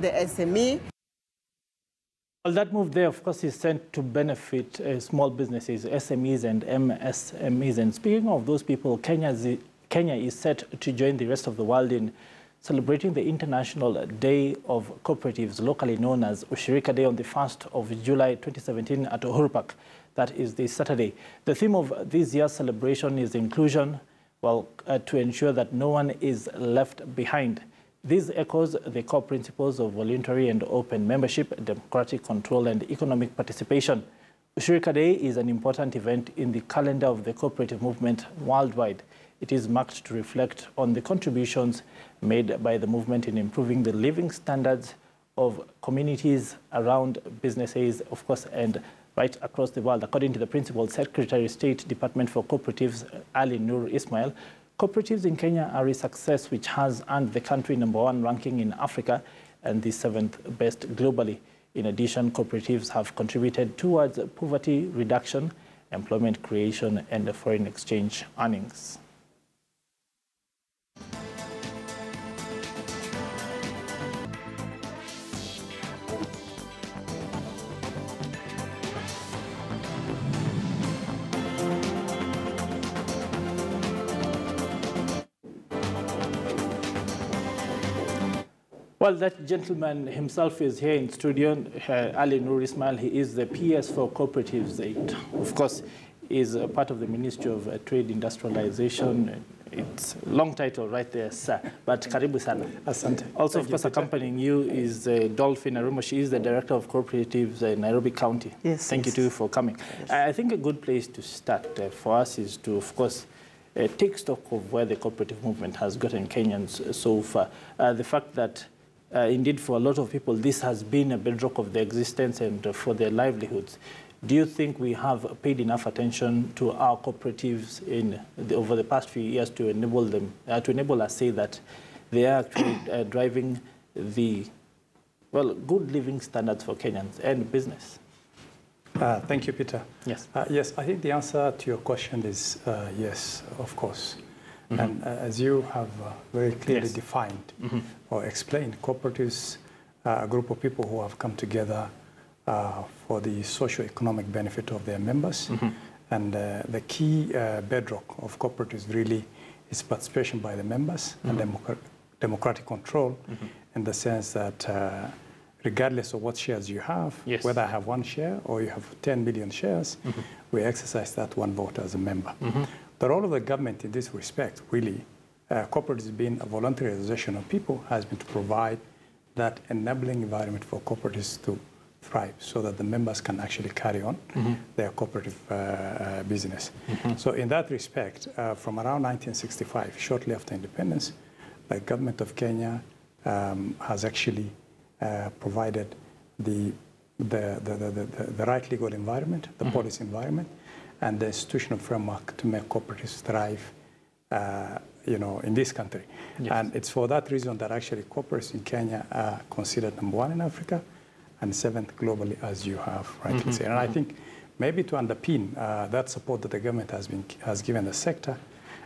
the SME. Well, that move there, of course, is sent to benefit small businesses, SMEs and MSMEs. And speaking of those people, Kenya is set to join the rest of the world in celebrating the International Day of Cooperatives, locally known as Ushirika Day, on the 1st of July 2017 at Uhuru Park. That is this Saturday. The theme of this year's celebration is inclusion, well, to ensure that no one is left behind. This echoes the core principles of voluntary and open membership, democratic control, and economic participation. Ushirika Day is an important event in the calendar of the cooperative movement worldwide. It is marked to reflect on the contributions made by the movement in improving the living standards of communities around businesses, of course, and right across the world. According to the Principal Secretary of State, Department for Cooperatives, Ali Nur Ismail, cooperatives in Kenya are a success which has earned the country #1 ranking in Africa and the 7th best globally. In addition, cooperatives have contributed towards poverty reduction, employment creation, and foreign exchange earnings. Well, that gentleman himself is here in studio, Ali Nur Ismail. He is the PS4 Cooperatives. It, of course, is a part of the Ministry of Trade Industrialization. It's a long title right there, sir. But karibu sana. Asante. Also, of course, accompanying you is Dolphin Arumo. She is the Director of Cooperatives in Nairobi County. Yes. Thank you, too, for coming. Yes. I think a good place to start for us is to, of course, take stock of where the cooperative movement has gotten Kenyans so far. The fact that indeed, for a lot of people, this has been a bedrock of their existence and for their livelihoods. Do you think we have paid enough attention to our cooperatives over the past few years to enable them, to enable us say that they are actually driving the, well, good living standards for Kenyans and business? Thank you, Peter. Yes. Yes, I think the answer to your question is yes, of course. And as you have very clearly defined or explained, cooperatives are a group of people who have come together for the socio-economic benefit of their members. And the key bedrock of cooperatives really is participation by the members and democratic control in the sense that regardless of what shares you have, whether I have 1 share or you have 10 million shares, we exercise that 1 vote as a member. The role of the government in this respect, really, cooperatives being a voluntary association of people, has been to provide that enabling environment for cooperatives to thrive so that the members can actually carry on their cooperative business. So in that respect, from around 1965, shortly after independence, the government of Kenya has actually provided the right legal environment, the policy environment, and the institutional framework to make cooperatives thrive, in this country. And it's for that reason that actually cooperatives in Kenya are considered #1 in Africa and 7th globally, as you have rightly said. And I think maybe to underpin that support that the government has given the sector,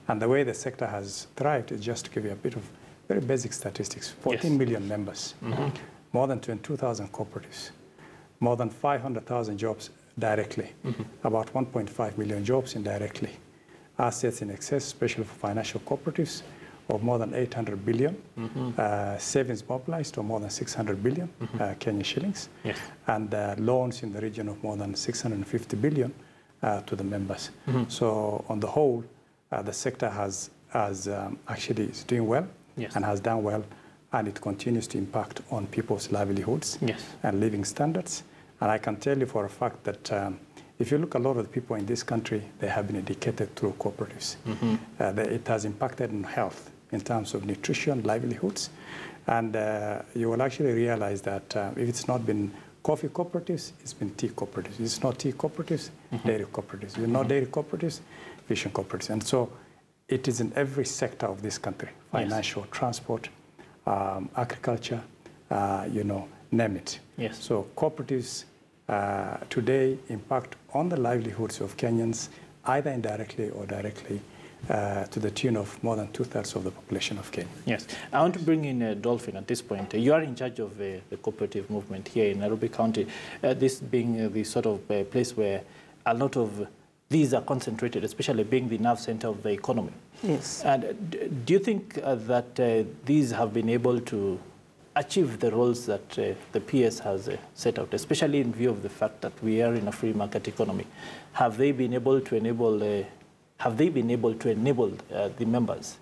and the way the sector has thrived, is just to give you a bit of very basic statistics. 14 million members, more than 22,000 cooperatives, more than 500,000 jobs directly, about 1.5 million jobs indirectly, assets in excess, especially for financial cooperatives, of more than 800 billion, savings mobilized of more than 600 billion Kenyan shillings, and loans in the region of more than 650 billion to the members. So on the whole, the sector actually is doing well and has done well, and it continues to impact on people's livelihoods and living standards. And I can tell you for a fact that if you look at a lot of the people in this country, they have been educated through cooperatives. It has impacted on health in terms of nutrition, livelihoods. And you will actually realize that if it's not been coffee cooperatives, it's been tea cooperatives. If it's not tea cooperatives, dairy cooperatives. If it's not dairy cooperatives, fishing cooperatives. And so it is in every sector of this country, financial, transport, agriculture, name it. So cooperatives today impact on the livelihoods of Kenyans, either indirectly or directly, to the tune of more than 2/3 of the population of Kenya. Yes. I want to bring in Dolphin at this point. You are in charge of the cooperative movement here in Nairobi County, this being the sort of place where a lot of these are concentrated, especially being the nerve center of the economy. Yes. And do you think that these have been able to achieve the roles that the PS has set out, especially in view of the fact that we are in a free market economy? Have they been able to enable the members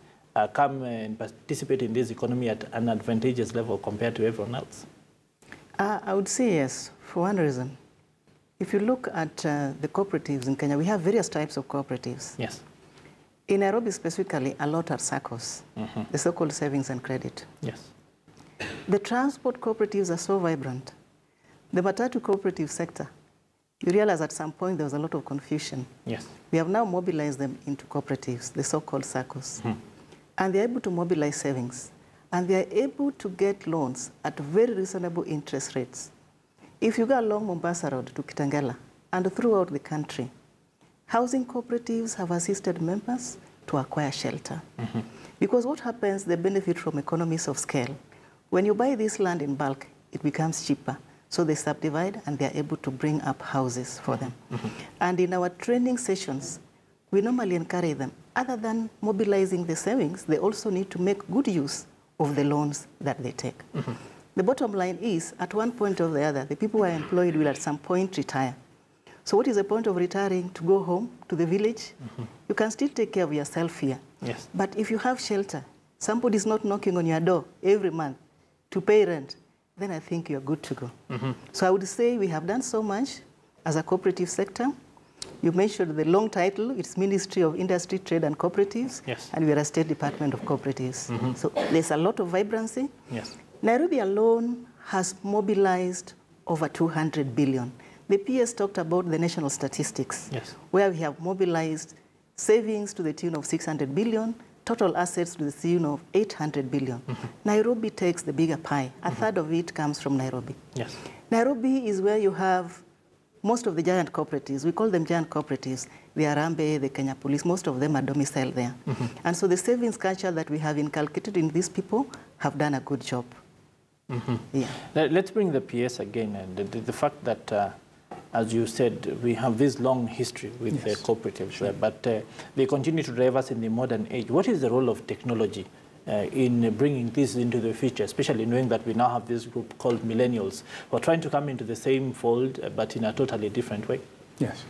come and participate in this economy at an advantageous level compared to everyone else? I would say yes, for one reason. If you look at the cooperatives in Kenya, we have various types of cooperatives. Yes. In Nairobi specifically, a lot are SACCOs, the so-called savings and credit. Yes. The transport cooperatives are so vibrant. The matatu cooperative sector, you realize at some point there was a lot of confusion. Yes. We have now mobilized them into cooperatives, the so-called SACCOs. And they're able to mobilize savings. And they're able to get loans at very reasonable interest rates. If you go along Mombasa Road to Kitengela and throughout the country, housing cooperatives have assisted members to acquire shelter. Because what happens, they benefit from economies of scale. When you buy this land in bulk, it becomes cheaper. So they subdivide and they're able to bring up houses for them. And in our training sessions, we normally encourage them, other than mobilizing the savings, they also need to make good use of the loans that they take. The bottom line is, at one point or the other, the people who are employed will at some point retire. So what is the point of retiring? To go home to the village? You can still take care of yourself here. Yes. But if you have shelter, somebody is not knocking on your door every month to pay rent, then I think you're good to go. So I would say we have done so much as a cooperative sector. You mentioned the long title, it's Ministry of Industry, Trade and Cooperatives, yes. And we are a State Department of Cooperatives. So there's a lot of vibrancy. Yes. Nairobi alone has mobilized over 200 billion. The PS talked about the national statistics, yes. where we have mobilized savings to the tune of 600 billion, total assets to the tune of 800 billion. Nairobi takes the bigger pie. A third of it comes from Nairobi. Yes. Nairobi is where you have most of the giant cooperatives. We call them giant cooperatives. The Arambe, the Kenya Police, most of them are domiciled there. And so the savings culture that we have inculcated in these people have done a good job. Yeah. Let's bring the PS again. And the fact that, as you said, we have this long history with the cooperatives, but they continue to drive us in the modern age. What is the role of technology in bringing this into the future, especially knowing that we now have this group called millennials who are trying to come into the same fold, but in a totally different way? Yes.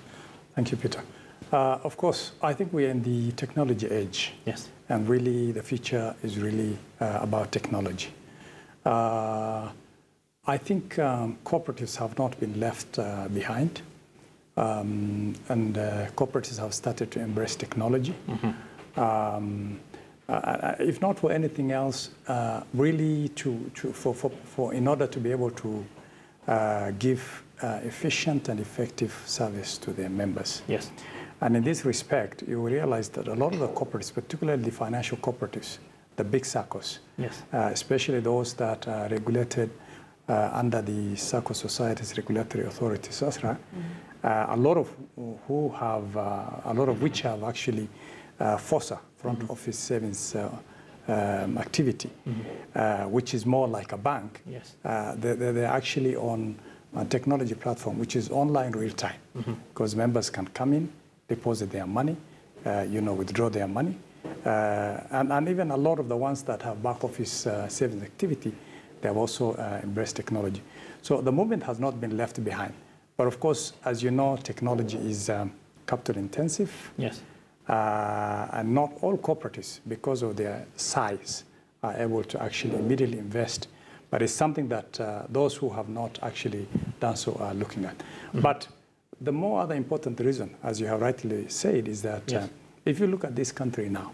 Thank you, Peter. Of course, I think we're in the technology age. Yes. And really, the future is really about technology. I think cooperatives have not been left behind, and cooperatives have started to embrace technology. If not for anything else, really in order to be able to give efficient and effective service to their members. Yes. And in this respect, you will realize that a lot of the cooperatives, particularly the financial cooperatives, the big SACCOs, yes. Especially those that are regulated under the SACCO Societies Regulatory Authority, SASRA, a lot of which have actually FOSA, front office savings activity, which is more like a bank. Yes. They're actually on a technology platform, which is online real time, because members can come in, deposit their money, withdraw their money. And even a lot of the ones that have back office savings activity, they have also embraced technology. So the movement has not been left behind. But of course, as you know, technology is capital intensive. Yes. And not all cooperatives, because of their size, are able to actually immediately invest. But it's something that those who have not actually done so are looking at. But the more other important reason, as you have rightly said, is that if you look at this country now,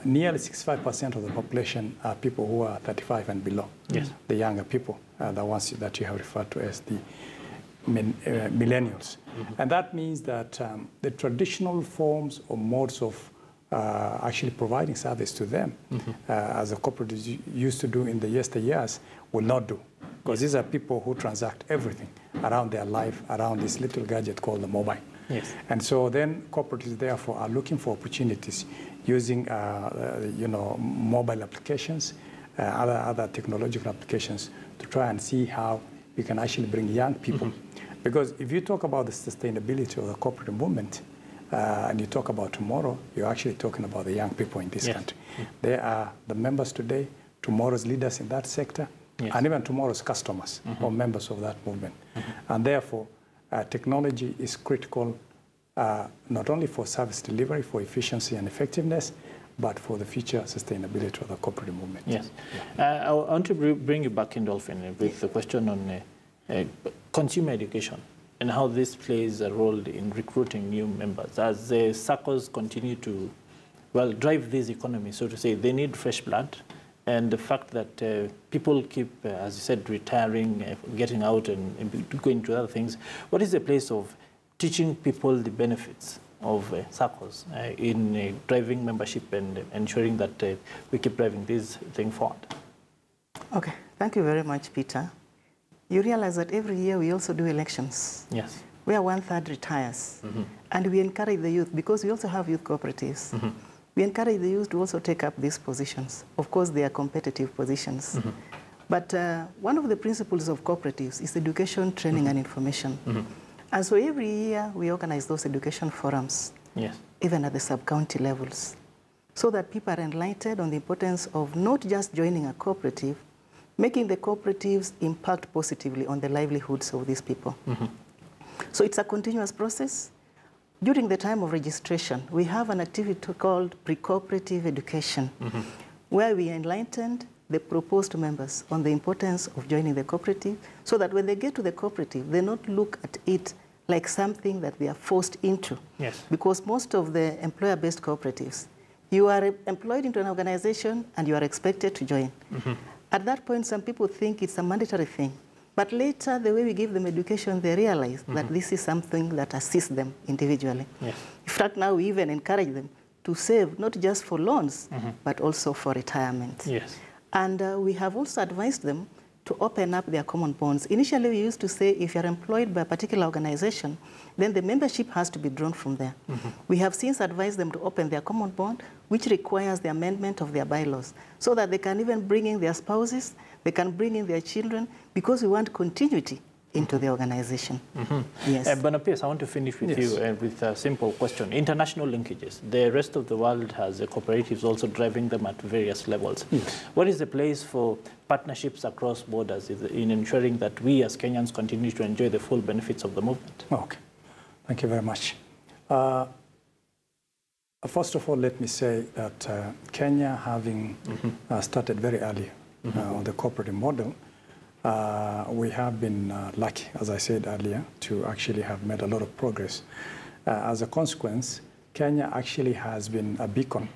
nearly 65% of the population are people who are 35 and below. Yes. The younger people, the ones that you have referred to as the millennials. And that means that the traditional forms or modes of actually providing service to them, as the cooperatives used to do in the yesteryears, will not do. Because these are people who transact everything around their life, around this little gadget called the mobile. Yes. And so then cooperatives, therefore, are looking for opportunities using, mobile applications, other technological applications to try and see how we can actually bring young people. Because if you talk about the sustainability of the cooperative movement, and you talk about tomorrow, you're actually talking about the young people in this country. They are the members today, tomorrow's leaders in that sector, and even tomorrow's customers or members of that movement. And therefore, technology is critical not only for service delivery, for efficiency and effectiveness, but for the future sustainability of the cooperative movement. Yes. I want to bring you back in, Dolphin, with the question on consumer education and how this plays a role in recruiting new members. As the SACCOs continue to, drive this economy, so to say, they need fresh blood. And the fact that people keep, as you said, retiring, getting out and going to other things, what is the place of teaching people the benefits of SACCOs in driving membership and ensuring that we keep driving this thing forward? Okay, thank you very much, Peter. You realize that every year we also do elections. Yes. Where 1/3 retires. And we encourage the youth, because we also have youth cooperatives. We encourage the youth to also take up these positions. Of course, they are competitive positions. But one of the principles of cooperatives is education, training, and information. And so every year we organize those education forums, even at the sub-county levels, so that people are enlightened on the importance of not just joining a cooperative, making the cooperatives impact positively on the livelihoods of these people. So it's a continuous process. During the time of registration, we have an activity called pre-cooperative education, where we enlightened the proposed members on the importance of joining the cooperative, so that when they get to the cooperative, they not look at it like something that they are forced into. Because most of the employer-based cooperatives, you are employed into an organization and you are expected to join. At that point, some people think it's a mandatory thing. But later, the way we give them education, they realize that this is something that assists them individually. In fact, now we even encourage them to save, not just for loans, but also for retirement. And we have also advised them to open up their common bonds. Initially, we used to say if you're employed by a particular organization, then the membership has to be drawn from there. We have since advised them to open their common bond, which requires the amendment of their bylaws, so that they can even bring in their spouses, they can bring in their children, because we want continuity into the organization. Yes. Bonapius, I want to finish with you with a simple question. International linkages. The rest of the world has cooperatives also driving them at various levels. What is the place for partnerships across borders in ensuring that we as Kenyans continue to enjoy the full benefits of the movement? Okay. Thank you very much. First of all, let me say that Kenya, having started very early on the cooperative model, we have been lucky, as I said earlier, to actually have made a lot of progress. As a consequence, Kenya actually has been a beacon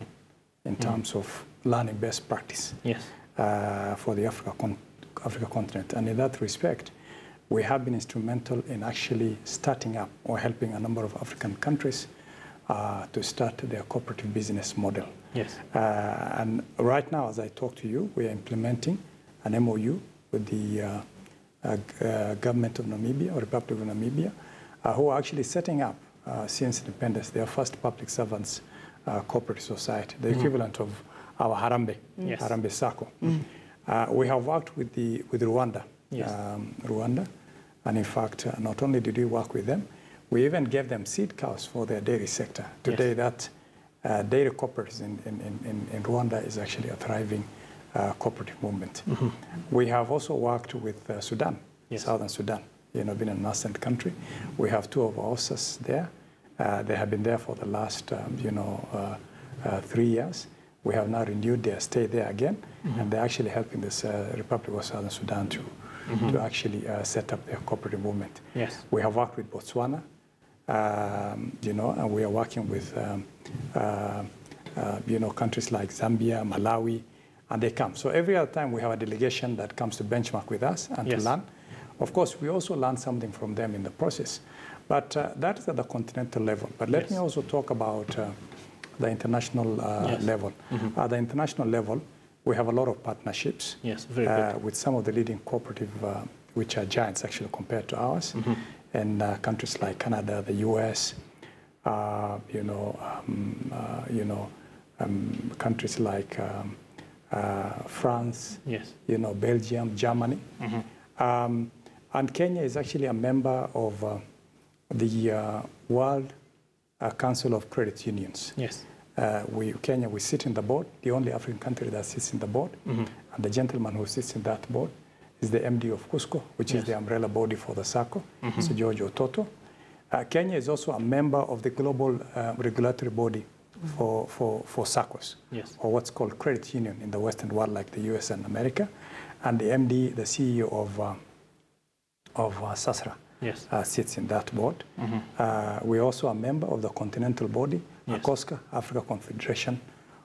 in terms of learning best practice for the Africa continent. And in that respect, we have been instrumental in actually starting up or helping a number of African countries to start their cooperative business model. And right now, as I talk to you, we are implementing an MOU with the government of Namibia, or Republic of Namibia, who are actually setting up, since independence, their first public servants cooperative society, the equivalent of our Harambee, Harambee Sacco. We have worked with Rwanda, Rwanda, and in fact, not only did we work with them, we even gave them seed cows for their dairy sector. Today, that dairy cooperatives in Rwanda is actually a thriving cooperative movement. We have also worked with Sudan, Southern Sudan, being a nascent country. We have 2 of our officers there. They have been there for the last, 3 years. We have now renewed their stay there again, and they're actually helping this Republic of Southern Sudan to actually set up their cooperative movement. We have worked with Botswana, and we are working with, countries like Zambia, Malawi, and they come. So every other time we have a delegation that comes to benchmark with us and to learn. Of course, we also learn something from them in the process. But that is at the continental level. But let me also talk about the international level. At the international level, we have a lot of partnerships with some of the leading cooperative, which are giants actually compared to ours. in countries like Canada, the US, countries like France, yes, Belgium, Germany. And Kenya is actually a member of the World Council of Credit Unions. Yes. Kenya, we sit in the board, the only African country that sits in the board. And the gentleman who sits in that board is the MD of Cusco, which is the umbrella body for the SACCO, Mr. George Ototo. Kenya is also a member of the global regulatory body for SACCOs, yes, or what's called credit union in the Western world, like the US and America. And the MD, the CEO of SASRA, yes, sits in that board. We're also a member of the continental body, yes, ACOSCA, Africa Confederation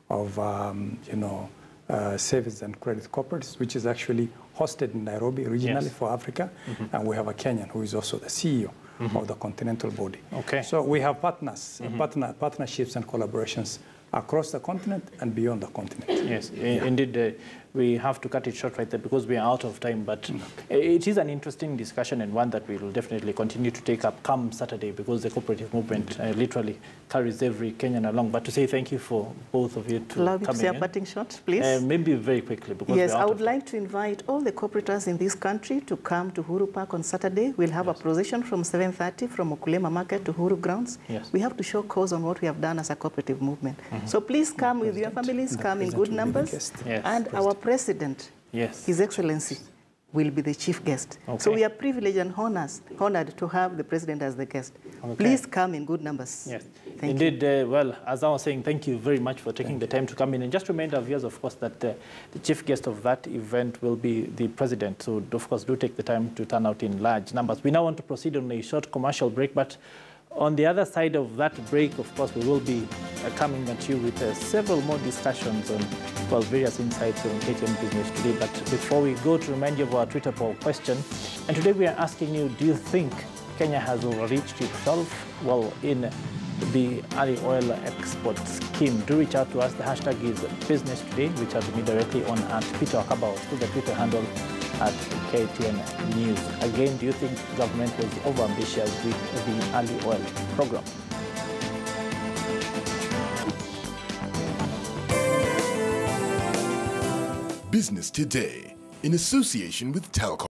of Savings and Credit Cooperatives, which is actually hosted in Nairobi regionally, yes, for Africa. And we have a Kenyan who is also the CEO of the continental body. Okay. So we have partners, partnerships and collaborations across the continent and beyond the continent. Yes, indeed, we have to cut it short right there because we are out of time. But it is an interesting discussion and one that we will definitely continue to take up come Saturday because the cooperative movement literally carries every Kenyan along. But to say thank you for both of you to allow me to say a in. parting shot, please. Maybe very quickly because yes, I would like to invite all the cooperators in this country to come to Huru Park on Saturday. We'll have a procession from 7:30 from Okulema Market to Huru Grounds. Yes. We have to show cause on what we have done as a cooperative movement. So please come with your families, come in good numbers. Yes. And our president, yes, His Excellency, will be the chief guest. Okay. So we are privileged and honored to have the president as the guest. Okay. Please come in good numbers. Yes, thank indeed. Well, as I was saying, thank you very much for taking the time to come in. And just remind our viewers, of course, that the chief guest of that event will be the president. So, of course, do take the time to turn out in large numbers. We now want to proceed on a short commercial break, but on the other side of that break, of course, we will be coming at you with several more discussions on, well, various insights on KTN Business Today. But before we go, to remind you of our Twitter poll question. And today we are asking you, do you think Kenya has overreached itself? Well, in the early oil export scheme. Do reach out to us. The hashtag is Business Today. Reach out to me directly on @Peter Akabao, through the Twitter handle @KTN News. Again, do you think government was overambitious with the early oil program? Business Today, in association with Telcom.